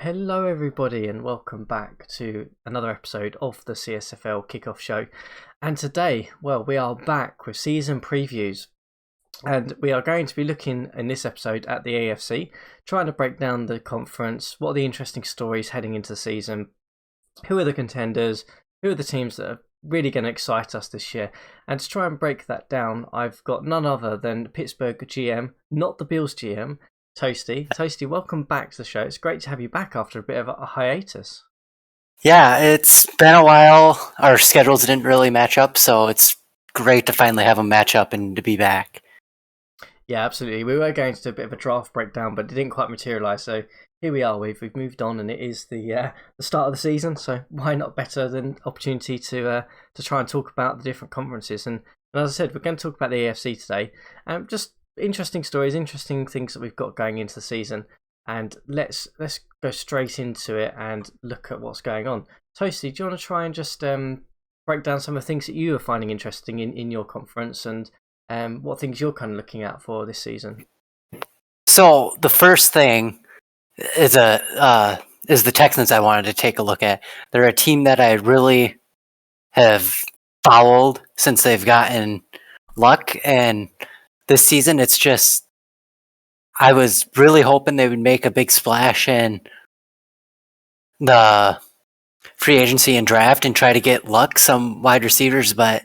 Hello, everybody, and welcome back to another episode of the CSFL Kickoff Show. And today, we are back with season previews, and we are going to be looking in this episode at the AFC, trying to break down the conference, what are the interesting stories heading into the season, who are the contenders, who are the teams that are really going to excite us this year. And to try and break that down, I've got none other than Pittsburgh GM, not the Bills GM, Toasty. Toasty, welcome back to the show. It's great to have you back after a bit of a hiatus. Yeah, it's been a while. Our schedules didn't really match up, so it's great to finally have them match up and to be back. Yeah, absolutely. We were going to do a bit of a draft breakdown, but it didn't quite materialise. So here we are. We've moved on, and it is the start of the season. So why not better than opportunity to try and talk about the different conferences? And as I said, we're going to talk about the AFC today. Just interesting stories, interesting things that we've got going into the season, and let's go straight into it and look at what's going on. Toasty, do you want to try and just break down some of the things that you are finding interesting in your conference, and what things you're kind of looking out for this season? So the first thing is the Texans I wanted to take a look at. They're a team that I really have followed since they've gotten luck, and this season it's just I was really hoping they would make a big splash in the free agency and draft and try to get luck some wide receivers, but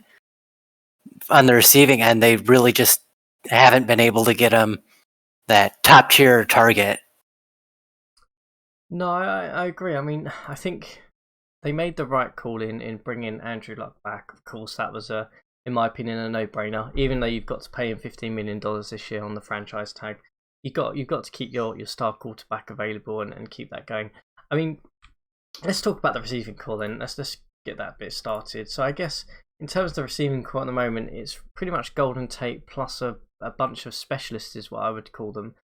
on the receiving end, they really just haven't been able to get them that top tier target. No, I agree. I mean, I think they made the right call in bringing Andrew Luck back. Of course, that was in my opinion, a no-brainer. Even though you've got to pay him $15 million this year on the franchise tag, you've got to keep your star quarterback available and keep that going. I mean, let's talk about the receiving core then. Let's get that bit started. So I guess in terms of the receiving core at the moment, it's pretty much Golden Tate plus a bunch of specialists is what I would call them.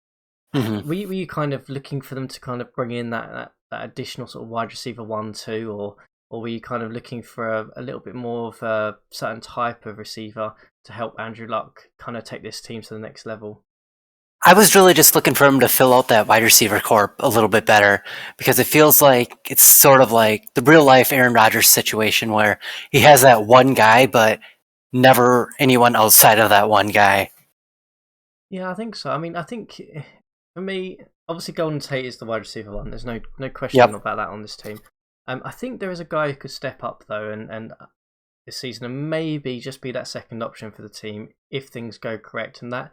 Mm-hmm. Were you kind of looking for them to kind of bring in that additional sort of wide receiver 1-2, or were you kind of looking for a little bit more of a certain type of receiver to help Andrew Luck kind of take this team to the next level? I was really just looking for him to fill out that wide receiver corps a little bit better, because it feels like it's sort of like the real life Aaron Rodgers situation where he has that one guy, but never anyone outside of that one guy. Yeah, I think so. I mean, I think for me, obviously Golden Tate is the wide receiver one. There's no question about that on this team. I think there is a guy who could step up though, and this season and maybe just be that second option for the team if things go correct, and that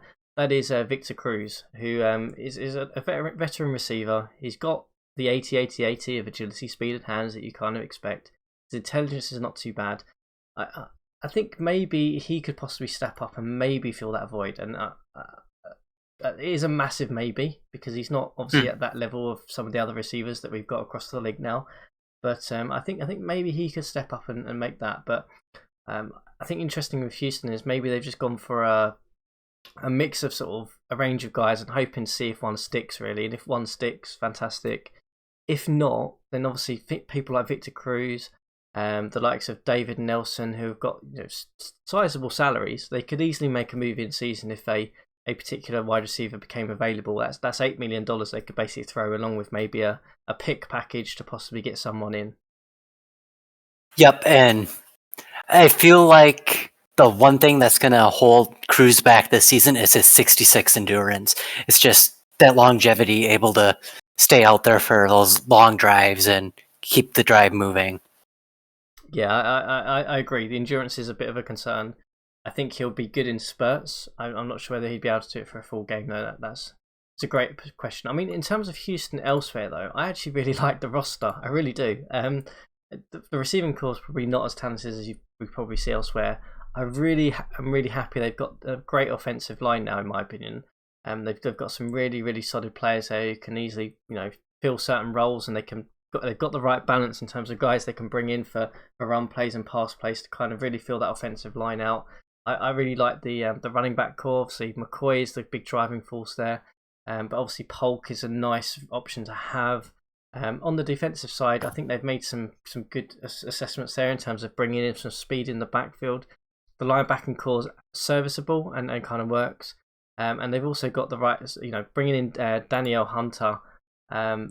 is Victor CRUZ, who is a veteran receiver. He's got the 80-80-80 of agility, speed, and hands that you kind of expect. His intelligence is not too bad. I think maybe he could possibly step up and maybe fill that void, and it is a massive maybe because he's not obviously at that level of some of the other receivers that we've got across the league now. But I think maybe he could step up and make that. But I think interesting with Houston is maybe they've just gone for a mix of sort of a range of guys and hoping to see if one sticks really. And if one sticks, fantastic. If not, then obviously people like Victor CRUZ, the likes of David Nelson, who have got sizable salaries, they could easily make a move in season if a particular wide receiver became available. That's $8 million they could basically throw along with maybe a pick package to possibly get someone in. Yep, and I feel like the one thing that's going to hold CRUZ back this season is his 66 endurance. It's just that longevity, able to stay out there for those long drives and keep the drive moving. Yeah, I agree. The endurance is a bit of a concern. I think he'll be good in spurts. I'm not sure whether he'd be able to do it for a full game though. It's a great question. I mean, in terms of Houston elsewhere though, I actually really like the roster. I really do. The receiving core is probably not as talented as we probably see elsewhere. I'm really happy they've got a great offensive line now, in my opinion. They've got some really solid players there who can easily fill certain roles, and they've got the right balance in terms of guys they can bring in for run plays and pass plays to kind of really fill that offensive line out. I really like the running back core. Obviously, McCoy is the big driving force there, but obviously Polk is a nice option to have. On the defensive side, I think they've made some good assessments there in terms of bringing in some speed in the backfield. The linebacking core is serviceable and kind of works, and they've also got the right, bringing in Danielle Hunter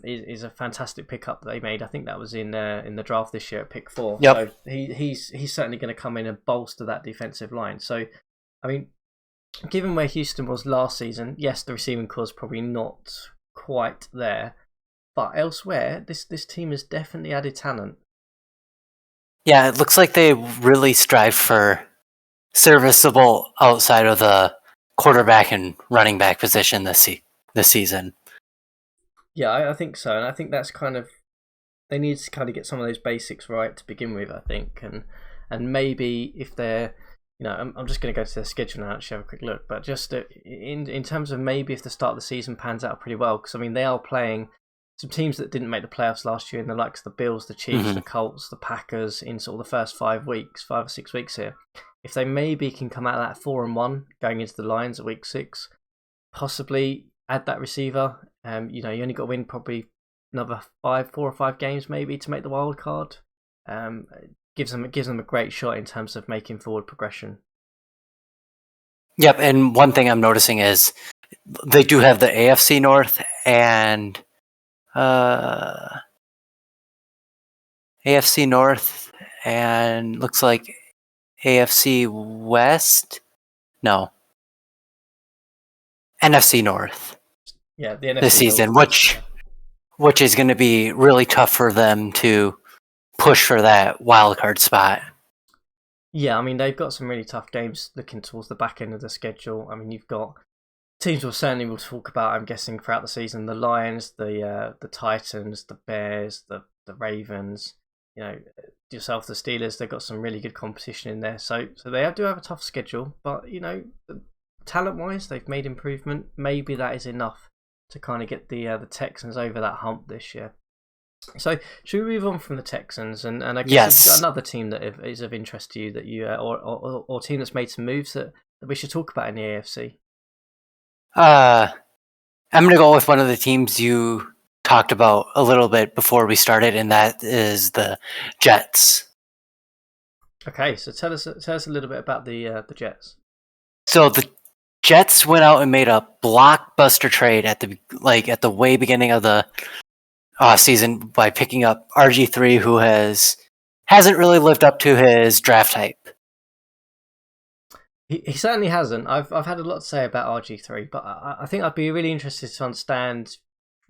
is a fantastic pickup that they made. I think that was in the draft this year at pick 4. Yep. So he's certainly going to come in and bolster that defensive line. So, I mean, given where Houston was last season, yes, the receiving core is probably not quite there, but elsewhere, this team has definitely added talent. Yeah, it looks like they really strive for serviceable outside of the quarterback and running back position this season. Yeah, I think so, and I think that's kind of, they need to kind of get some of those basics right to begin with, I think, and maybe if they're, I'm just going to go to their schedule now and actually have a quick look, but just in terms of maybe if the start of the season pans out pretty well, because I mean they are playing some teams that didn't make the playoffs last year, in the likes of the Bills, the Chiefs, the Colts, the Packers, in sort of the first 5 or 6 weeks here. If they maybe can come out of that 4-1 going into the Lions at week 6, possibly add that receiver. You only got to win probably another 4 or 5 games maybe to make the wild card. Gives them a great shot in terms of making forward progression. Yep, and one thing I'm noticing is they do have the AFC North and AFC North and looks like AFC West. No, NFC North. Yeah, the NFC this season, North. which is going to be really tough for them to push for that wild card spot. Yeah, I mean they've got some really tough games looking towards the back end of the schedule. I mean you've got teams we'll talk about, I'm guessing, throughout the season: the Lions, the Titans, the Bears, the Ravens. Yourself, the Steelers. They've got some really good competition in there. So they do have a tough schedule, but talent-wise, they've made improvement. Maybe that is enough to kind of get the Texans over that hump this year. So should we move on from the Texans and I guess you've got another team that is of interest to you that you or team that's made some moves that we should talk about in the AFC? I'm going to go with one of the teams you talked about a little bit before we started, and that is the Jets. Okay, so tell us a little bit about the Jets. So the Jets went out and made a blockbuster trade at the way beginning of the season by picking up RG3, who hasn't really lived up to his draft hype. He certainly hasn't. I've had a lot to say about RG3, but I think I'd be really interested to understand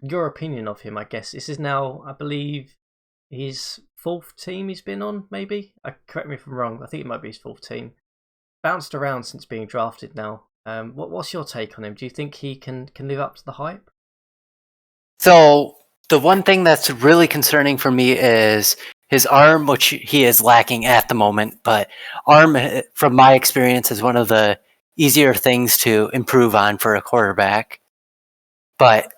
your opinion of him. I guess this is now, I believe, his 4th team he's been on. Maybe correct me if I'm wrong. I think it might be his 4th team. Bounced around since being drafted now. What's your take on him? Do you think he can live up to the hype? So the one thing that's really concerning for me is his arm, which he is lacking at the moment. But arm, from my experience, is one of the easier things to improve on for a quarterback. But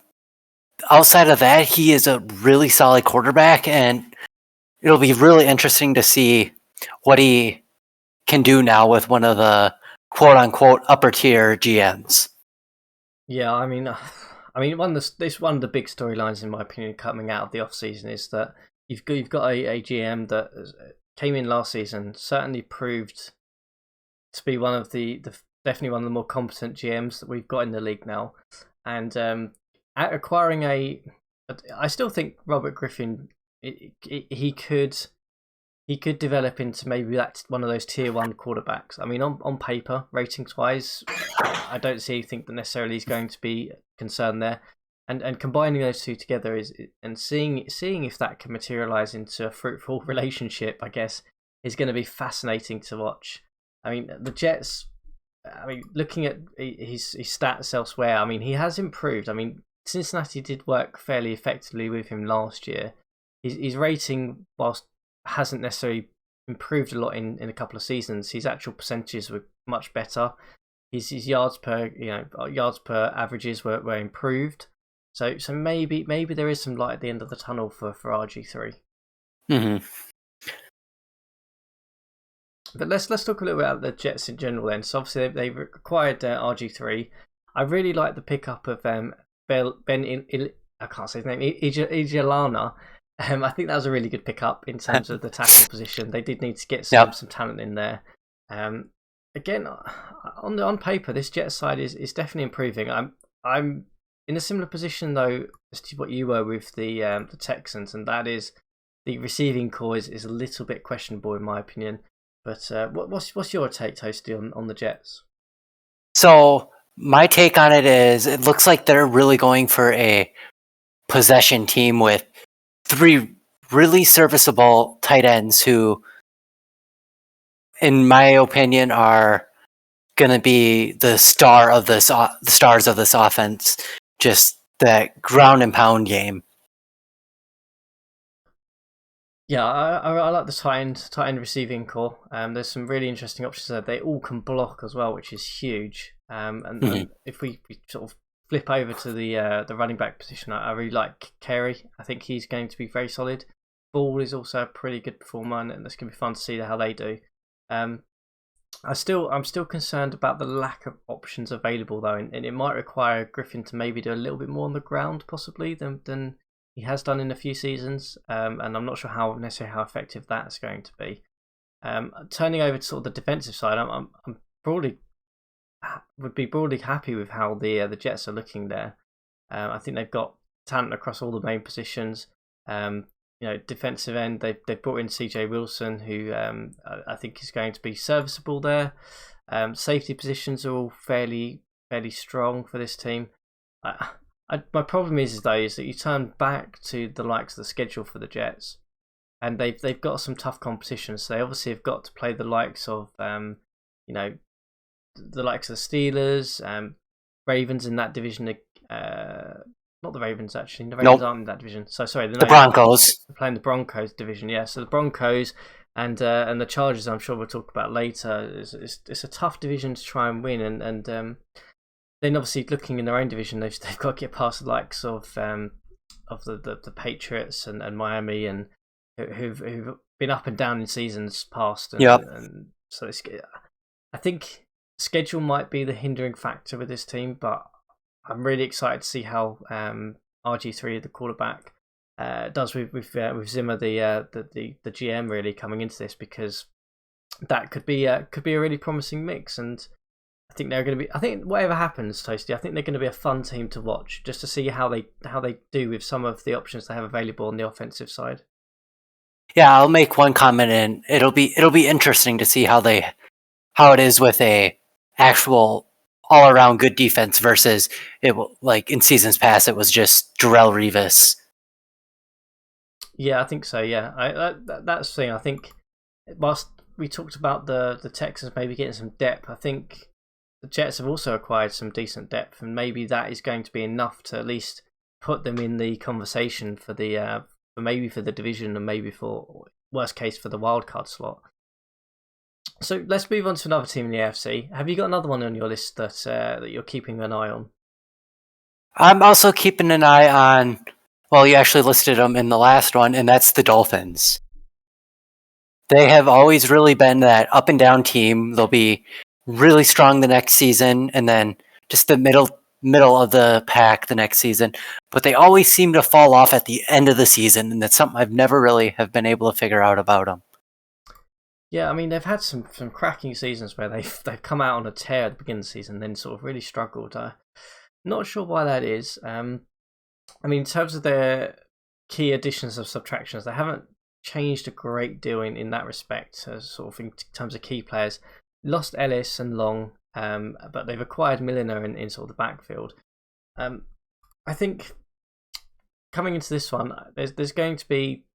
outside of that, he is a really solid quarterback, and it'll be really interesting to see what he can do now with one of the quote-unquote upper-tier GMs. Yeah, I mean, one of the big storylines, in my opinion, coming out of the off-season is that you've got a GM that came in last season, certainly proved to be one of definitely one of the more competent GMs that we've got in the league now, and at acquiring I still think Robert Griffin, he could develop into maybe that's one of those tier 1 quarterbacks. I mean, on paper, ratings wise, I don't see anything that necessarily is going to be concerned there. And combining those two together and seeing if that can materialize into a fruitful relationship, I guess, is going to be fascinating to watch. I mean, the Jets. I mean, looking at his stats elsewhere, I mean, he has improved. I mean, Cincinnati did work fairly effectively with him last year. His rating, whilst hasn't necessarily improved a lot in a couple of seasons, his actual percentages were much better. His yards per averages were improved. So maybe there is some light at the end of the tunnel for RG3. Mm-hmm. But let's talk a little bit about the Jets in general then. So obviously they've acquired RG3. I really like the pickup of I can't say his name, Ijalana. I think that was a really good pickup in terms of the tackle position. They did need to get some talent in there. Again, on paper, this Jets side is definitely improving. in a similar position though as to what you were with the Texans, and that is the receiving core is a little bit questionable in my opinion. But what's your take, Toasty, on the Jets? So my take on it is, it looks like they're really going for a possession team with 3 really serviceable tight ends who, in my opinion, are going to be the stars of this offense. Just that ground and pound game. Yeah, I like the tight end receiving core. There's some really interesting options there. They all can block as well, which is huge. And if we sort of flip over to the running back position, I really like Carey. I think he's going to be very solid. Ball is also a pretty good performer, and it's going to be fun to see how they do. I'm still concerned about the lack of options available though, and it might require Griffin to maybe do a little bit more on the ground possibly than he has done in a few seasons, and I'm not sure how effective that's going to be. Turning over to sort of the defensive side, I'm would be broadly happy with how the Jets are looking there. I think they've got talent across all the main positions. Defensive end, they've brought in CJ Wilson, who I think is going to be serviceable there. Safety positions are all fairly strong for this team. My problem is that you turn back to the likes of the schedule for the Jets, and they've got some tough competition. So they obviously have got to play the likes of the likes of the Steelers, Ravens in that division. Not the Ravens actually. The Ravens aren't in that division. So sorry, the Broncos. They're playing the Broncos division. Yeah, so the Broncos and the Chargers. I'm sure we'll talk about later. It's a tough division to try and win, and then obviously looking in their own division, they've got to get past the likes of the Patriots and Miami, and who've been up and down in seasons past. And so I think schedule might be the hindering factor with this team, but I'm really excited to see how RG3, the quarterback, does with Zimmer, the GM, really coming into this, because that could be a really promising mix. And I think they're going to be. I think whatever happens, Toasty, I think they're going to be a fun team to watch, just to see how they do with some of the options they have available on the offensive side. Yeah, I'll make one comment, and it'll be interesting to see how it is with a actual all around good defense versus it, like in seasons past, it was just Darrelle Revis. Yeah, I think so. Yeah, that's the thing. I think whilst we talked about the Texans maybe getting some depth, I think the Jets have also acquired some decent depth, and maybe that is going to be enough to at least put them in the conversation for the for the division, and maybe for worst case for the wildcard slot. So let's move on to another team in the AFC. Have you got another one on your list that you're keeping an eye on? I'm also keeping an eye on. Well, you actually listed them in the last one, and that's the Dolphins. They have always really been that up and down team. They'll be really strong the next season, and then just the middle of the pack the next season. But they always seem to fall off at the end of the season, and that's something I've never really have been able to figure out about them. Yeah, I mean, they've had some cracking seasons where they've come out on a tear at the beginning of the season, then sort of really struggled. Not sure why that is. I mean, in terms of their key additions or subtractions, they haven't changed a great deal in that respect, sort of in terms of key players. Lost Ellis and Long, but they've acquired Milliner in sort of the backfield. I think coming into this one, there's going to be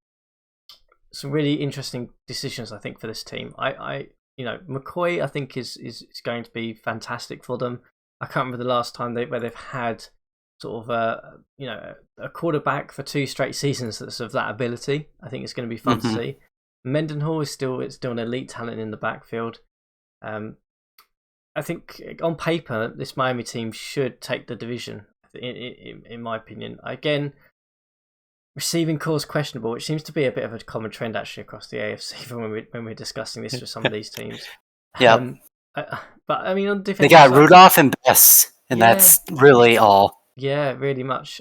some really interesting decisions, I think, for this team. McCoy, I think is going to be fantastic for them. I can't remember the last time where they've had sort of a quarterback for 2 straight seasons that's of that ability. I think it's going to be fun to see. Mendenhall is still an elite talent in the backfield. I think on paper this Miami team should take the division. In my opinion, again, receiving core is questionable, which seems to be a bit of a common trend actually across the AFC when we're discussing this with some of these teams. Yeah, but I mean, on defense, they got Rudolph and Bess, and that's really all. Yeah, really much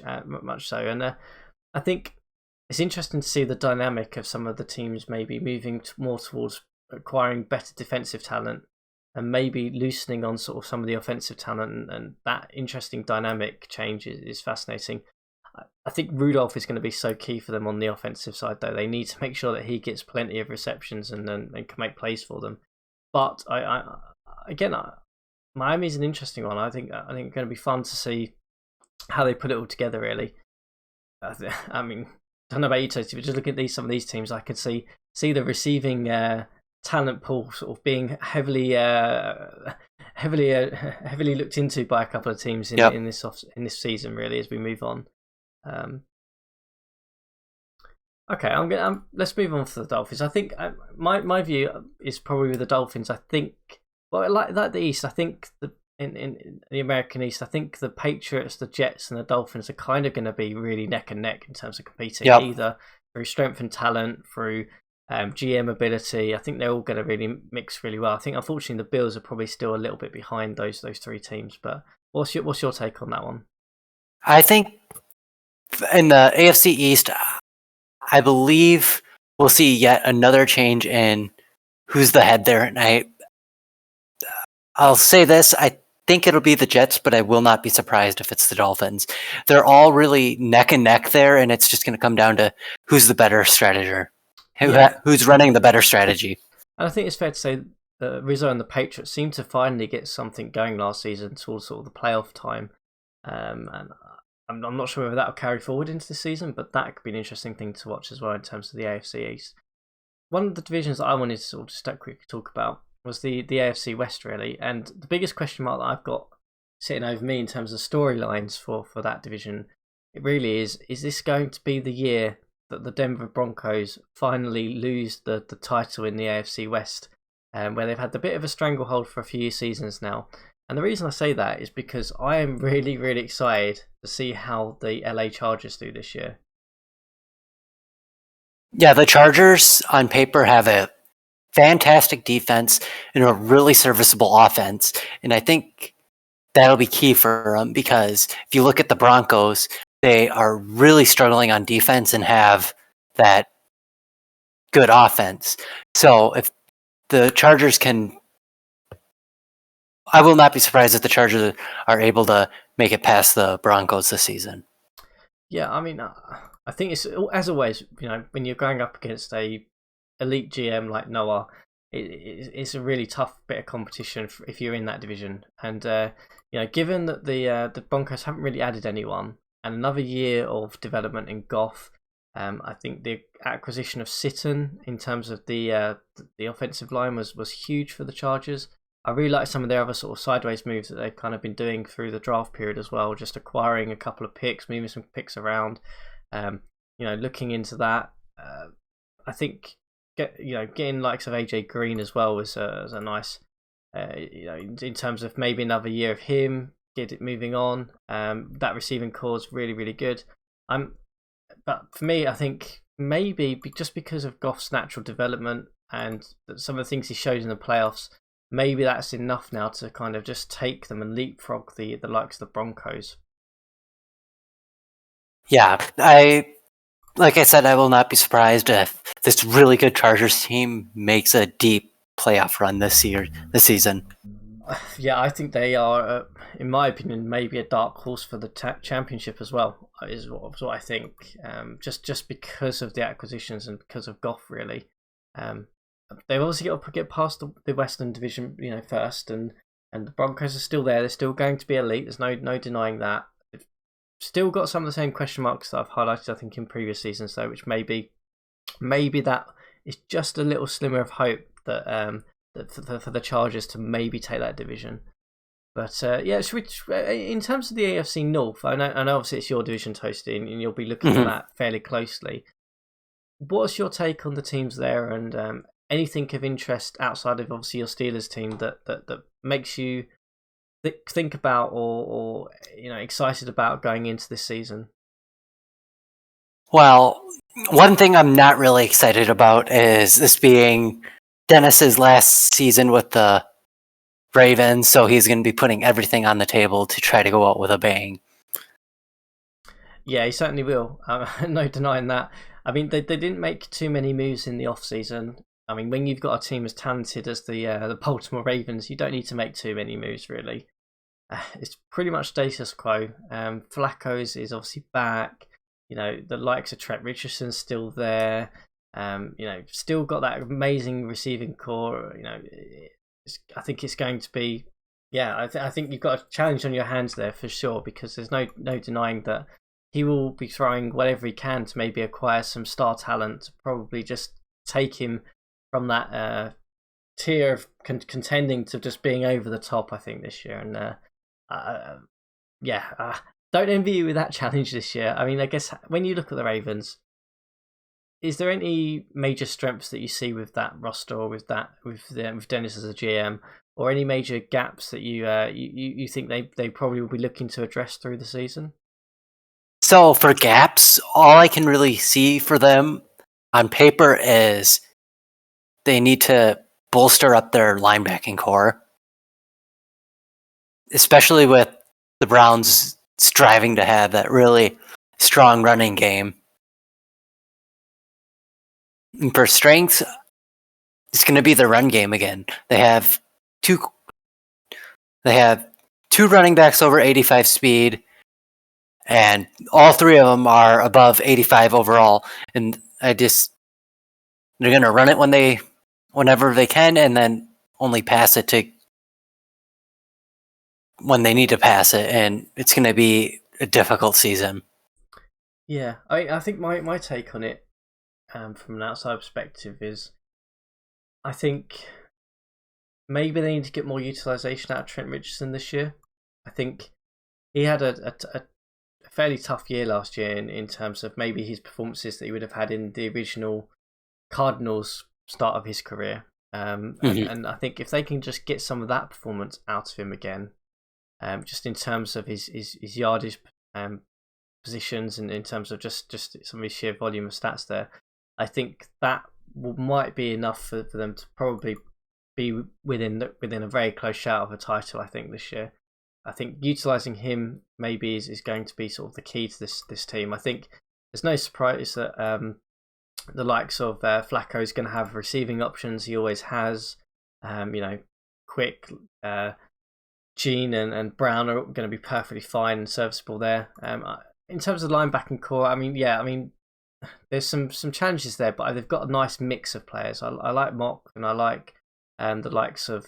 so. And I think it's interesting to see the dynamic of some of the teams maybe moving more towards acquiring better defensive talent and maybe loosening on sort of some of the offensive talent, and that interesting dynamic change is fascinating. I think Rudolph is going to be so key for them on the offensive side, though. They need to make sure that he gets plenty of receptions and can make plays for them. But Miami's an interesting one. I think it's going to be fun to see how they put it all together. Really, I mean, I don't know about you, Toasty, but just looking at some of these teams, I could see the receiving talent pool sort of being heavily looked into by a couple of teams in this season. Really, as we move on. Okay, let's move on to the Dolphins. I think my view is probably with the Dolphins. I think, well, like the East, I think in the American East, I think the Patriots, the Jets, and the Dolphins are kind of going to be really neck and neck in terms of competing, either through strength and talent, through GM ability. I think they're all going to really mix really well. I think, unfortunately, the Bills are probably still a little bit behind those three teams. But what's your take on that one? I think in the AFC East, I believe we'll see yet another change in who's the head there. And I'll say this, I think it'll be the Jets, but I will not be surprised if it's the Dolphins. They're all really neck and neck there, and it's just going to come down to who's the better strateger, who's running the better strategy. And I think it's fair to say that Rizzo and the Patriots seemed to finally get something going last season towards sort of the playoff time. And I'm not sure whether that will carry forward into the season, but that could be an interesting thing to watch as well in terms of the AFC East. One of the divisions that I wanted to sort of just quickly talk about was the AFC West, really. And the biggest question mark that I've got sitting over me in terms of storylines for that division, it really is this going to be the year that the Denver Broncos finally lose the title in the AFC West, where they've had a bit of a stranglehold for a few seasons now? And the reason I say that is because I am really, really excited to see how the LA Chargers do this year. Yeah, the Chargers on paper have a fantastic defense and a really serviceable offense. And I think that'll be key for them, because if you look at the Broncos, they are really struggling on defense and have that good offense. So if the Chargers can... I will not be surprised if the Chargers are able to make it past the Broncos this season. Yeah, I mean, I think it's, as always, when you're going up against a elite GM like Noah, it's a really tough bit of competition if you're in that division. And given that the Broncos haven't really added anyone, and another year of development in Goff, I think the acquisition of Sitton in terms of the offensive line was huge for the Chargers. I really like some of their other sort of sideways moves that they've kind of been doing through the draft period as well, just acquiring a couple of picks, moving some picks around. Looking into that, I think getting likes of AJ Green as well was a nice, in terms of maybe another year of him, get it moving on. That receiving core is really, really good. But for me, I think maybe just because of Goff's natural development and some of the things he showed in the playoffs, maybe that's enough now to kind of just take them and leapfrog the likes of the Broncos. Yeah, like I said, I will not be surprised if this really good Chargers team makes a deep playoff run this season. Yeah, I think they are, in my opinion, maybe a dark horse for the championship as well, is what I think. Just because of the acquisitions and because of Goff, really. They've obviously got to get past the Western Division, first, and the Broncos are still there. They're still going to be elite. There's no denying that. They've still got some of the same question marks that I've highlighted, I think, in previous seasons, though, which maybe that is just a little slimmer of hope that for the Chargers to maybe take that division. But in terms of the AFC North, I know obviously it's your division, Toasty, and you'll be looking at that fairly closely. What's your take on the teams there, and anything of interest outside of obviously your Steelers team that makes you think about or excited about going into this season? Well, one thing I'm not really excited about is this being Dennis's last season with the Ravens, so he's going to be putting everything on the table to try to go out with a bang. Yeah, he certainly will. No denying that. I mean, they didn't make too many moves in the off-season. I mean, when you've got a team as talented as the Baltimore Ravens, you don't need to make too many moves, really. It's pretty much status quo. Flacco is obviously back. The likes of Trent Richardson's still there. Still got that amazing receiving core. I think it's going to be, yeah. I think you've got a challenge on your hands there for sure, because there's no denying that he will be throwing whatever he can to maybe acquire some star talent to probably just take him from that tier of contending to just being over the top, I think, this year. And don't envy you with that challenge this year. I mean, I guess when you look at the Ravens, is there any major strengths that you see with that roster, or with Dennis as a GM, or any major gaps that you think they probably will be looking to address through the season? So for gaps, all I can really see for them on paper is they need to bolster up their linebacking core, especially with the Browns striving to have that really strong running game. And for strength, it's going to be the run game again. They have two running backs over 85 speed, and all three of them are above 85 overall. And they're going to run it whenever they can, and then only pass it to when they need to pass it. And it's going to be a difficult season. Yeah, I think my take on it, from an outside perspective, is I think maybe they need to get more utilisation out of Trent Richardson this year. I think he had a fairly tough year last year in terms of maybe his performances that he would have had in the original Cardinals start of his career. And I think if they can just get some of that performance out of him again, just in terms of his yardage positions, and in terms of just some of his sheer volume of stats there, I think that might be enough for them to probably be within a very close shout of a title, I think, this year. I think utilising him maybe is going to be sort of the key to this team. I think there's no surprise that the likes of Flacco is going to have receiving options. He always has. Quick, Gene and Brown are going to be perfectly fine and serviceable there. In terms of linebacking core, there's some challenges there, but they've got a nice mix of players. I like Mock, and I like the likes of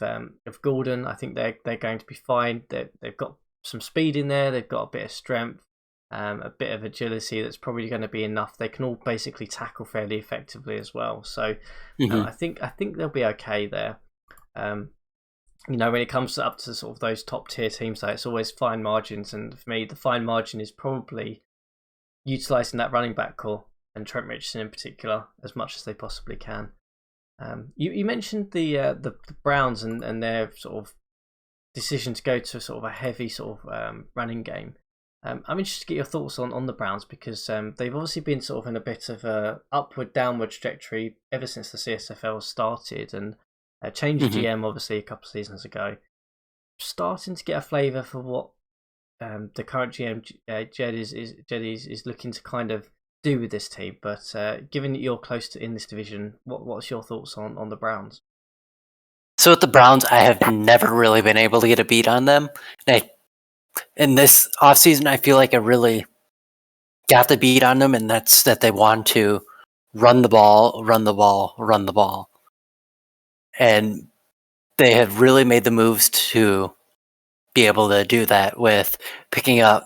Gordon. I think they're going to be fine. They've got some speed in there. They've got a bit of strength, a bit of agility that's probably going to be enough. They can all basically tackle fairly effectively as well. So I think they'll be okay there. When it comes up to sort of those top tier teams, it's always fine margins, and for me, the fine margin is probably utilising that running back core, and Trent Richardson in particular, as much as they possibly can. You mentioned the Browns and their sort of decision to go to sort of a heavy sort of running game. I'm interested to get your thoughts on the Browns, because they've obviously been sort of in a bit of a downward trajectory ever since the CSFL started, and changed GM obviously a couple of seasons ago. Starting to get a flavour for what the current GM Jed is looking to kind of do with this team. But given that you're close to in this division, what's your thoughts on the Browns? So with the Browns, I have never really been able to get a beat on them. In this offseason, I feel like I really got the beat on them, and that's that they want to run the ball. And they have really made the moves to be able to do that with picking up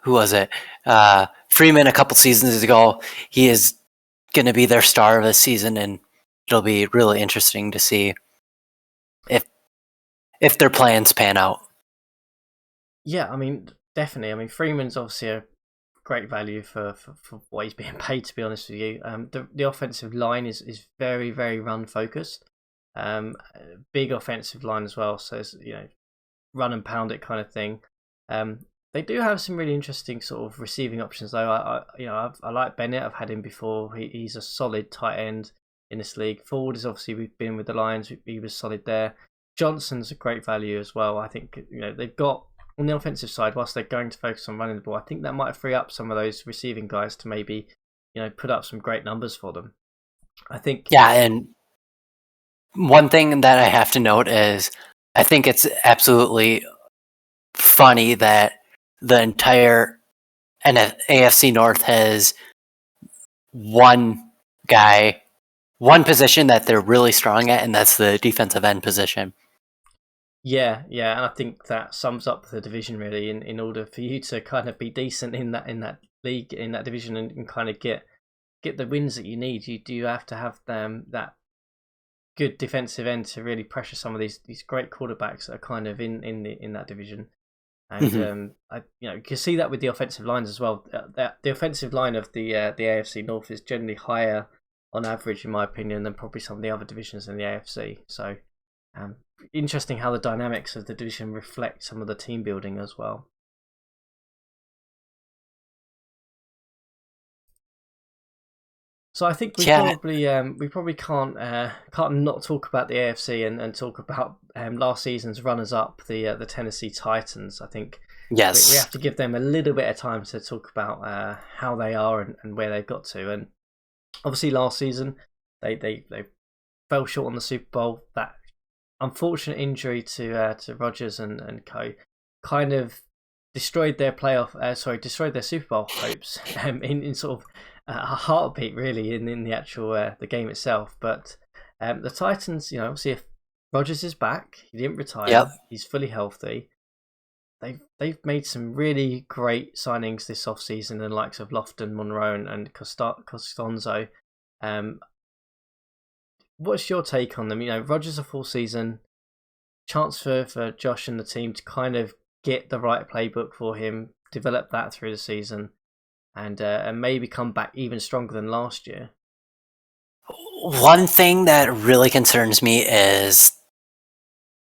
who was it? Freeman a couple seasons ago. He is going to be their star of the season, and it'll be really interesting to see if their plans pan out. Yeah, definitely. Freeman's obviously a great value for what he's being paid, to be honest with you. The offensive line is very, very run focused. Big offensive line as well, so it's, run and pound it kind of thing. They do have some really interesting sort of receiving options though. I like Bennett. I've had him before. He's a solid tight end in this league. Ford is obviously, we've been with the Lions. He was solid there. Johnson's a great value as well. I think they've got, on the offensive side, whilst they're going to focus on running the ball, I think that might free up some of those receiving guys to maybe put up some great numbers for them. I think. Yeah, and one thing that I have to note is I think it's absolutely funny that the entire AFC North has one guy, one position that they're really strong at, and that's the defensive end position. Yeah, and I think that sums up the division really. In order for you to kind of be decent in that league, in that division, and kind of get the wins that you need, you do have to have that good defensive end to really pressure some of these great quarterbacks that are kind of in that division. And you can see that with the offensive lines as well. The offensive line of the AFC North is generally higher on average, in my opinion, than probably some of the other divisions in the AFC. So, interesting how the dynamics of the division reflect some of the team building as well. So I think we probably can't not talk about the AFC and talk about last season's runners up, the Tennessee Titans. I think we have to give them a little bit of time to talk about how they are and where they've got to. And obviously last season they fell short on the Super Bowl. That unfortunate injury to Rodgers and co kind of destroyed their destroyed their Super Bowl hopes in sort of a heartbeat really in the actual the game itself. But the Titans, obviously if Rodgers is back, he didn't retire, he's fully healthy. They've made some really great signings this offseason, the likes of Lofton, Monroe and Costanzo. What's your take on them? Rodgers a full season, chance for Josh and the team to kind of get the right playbook for him, develop that through the season, and maybe come back even stronger than last year. One thing that really concerns me is,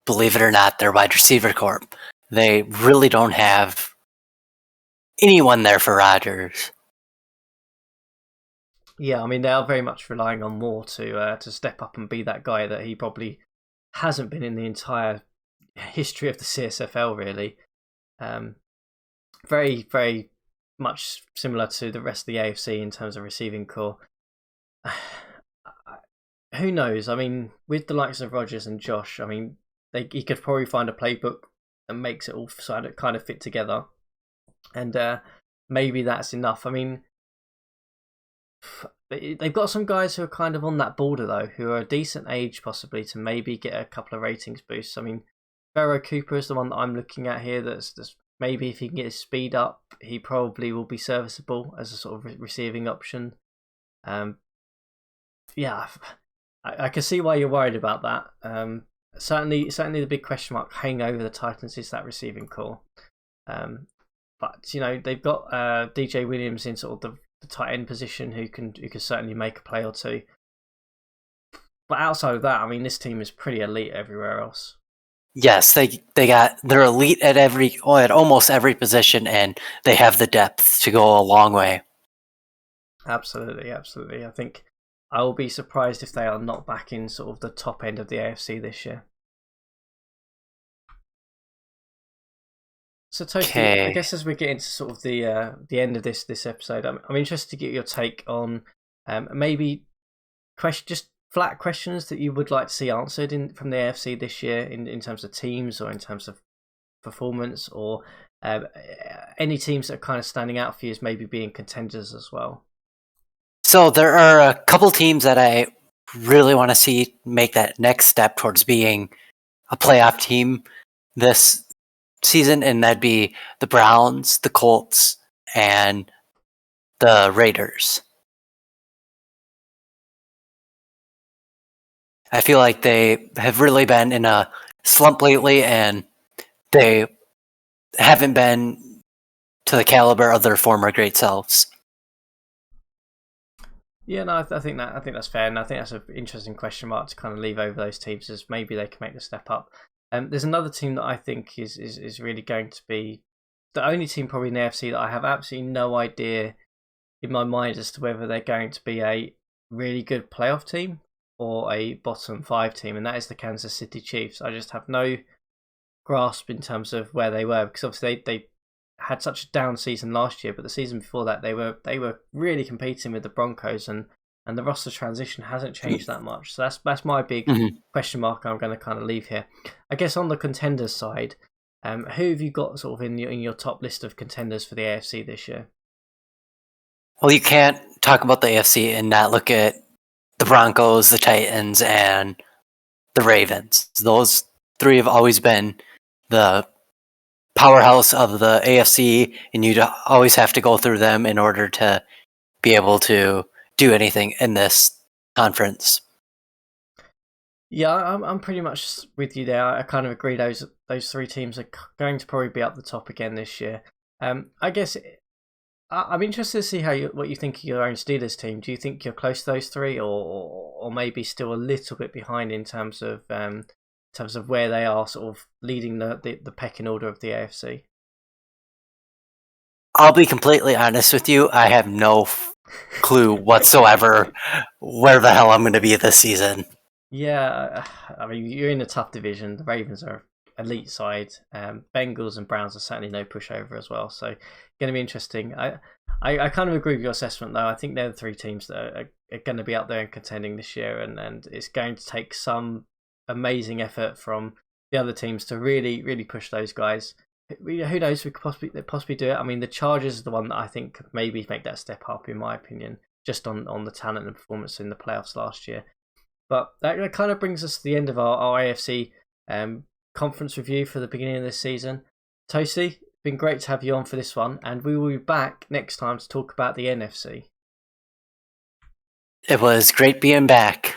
believe it or not, their wide receiver corps. They really don't have anyone there for Rodgers. Yeah, I mean they are very much relying on Moore to step up and be that guy that he probably hasn't been in the entire history of the CSFL. Really, very very much similar to the rest of the AFC in terms of receiving corps. Who knows? I mean, with the likes of Rodgers and Josh, I mean, he could probably find a playbook that makes it all kind of fit together, and maybe that's enough. I mean, they've got some guys who are kind of on that border though, who are a decent age possibly to maybe get a couple of ratings boosts. I mean, Pharaoh Cooper is the one that I'm looking at here. That's maybe if he can get his speed up, he probably will be serviceable as a sort of receiving option. Yeah, I can see why you're worried about that. Certainly the big question mark hanging over the Titans is that receiving corps. But they've got DJ Williams in sort of the tight end position who can certainly make a play or two. But outside of that, I mean, this team is pretty elite everywhere else. Yes, they're elite at almost every position, and they have the depth to go a long way. Absolutely. I think I will be surprised if they are not back in sort of the top end of the AFC this year. So Toasty, I guess as we get into sort of the end of this episode, I'm interested to get your take on maybe just flat questions that you would like to see answered from the AFC this year in terms of teams or in terms of performance, or any teams that are kind of standing out for you as maybe being contenders as well. So there are a couple teams that I really want to see make that next step towards being a playoff team this season, and that'd be the Browns, the Colts, and the Raiders. I feel like they have really been in a slump lately, and they haven't been to the caliber of their former great selves. Yeah, no, I think that's fair, and I think that's an interesting question mark to kind of leave over those teams, as maybe they can make the step up. There's another team that I think is really going to be the only team probably in the AFC that I have absolutely no idea in my mind as to whether they're going to be a really good playoff team or a bottom 5 team, and that is the Kansas City Chiefs. I just have no grasp in terms of where they were, because obviously they had such a down season last year, but the season before that they were really competing with the Broncos, and the roster transition hasn't changed that much. So that's my big question mark I'm going to kind of leave here. I guess on the contenders side, who have you got sort of in your top list of contenders for the AFC this year? Well, you can't talk about the AFC and not look at the Broncos, the Titans, and the Ravens. Those three have always been the powerhouse of the AFC, and you always have to go through them in order to be able to do anything in this conference. Yeah, I'm pretty much with you there. I kind of agree. Those three teams are going to probably be up the top again this year. I guess I'm interested to see what you think of your own Steelers team. Do you think you're close to those three, or maybe still a little bit behind in terms of where they are sort of leading the pecking order of the AFC? I'll be completely honest with you. I have no clue whatsoever where the hell I'm going to be this season. Yeah, I mean, you're in a tough division. The Ravens are elite side. Bengals and Browns are certainly no pushover as well. So going to be interesting. I kind of agree with your assessment though. I think they're the three teams that are going to be up there and contending this year, and it's going to take some amazing effort from the other teams to really push those guys. Who knows? We could possibly do it. I mean, the Chargers are the one that I think could maybe make that step up, in my opinion, just on the talent and performance in the playoffs last year. But that kind of brings us to the end of our AFC conference review for the beginning of this season. Tosi, it's been great to have you on for this one, and we will be back next time to talk about the NFC. It was great being back.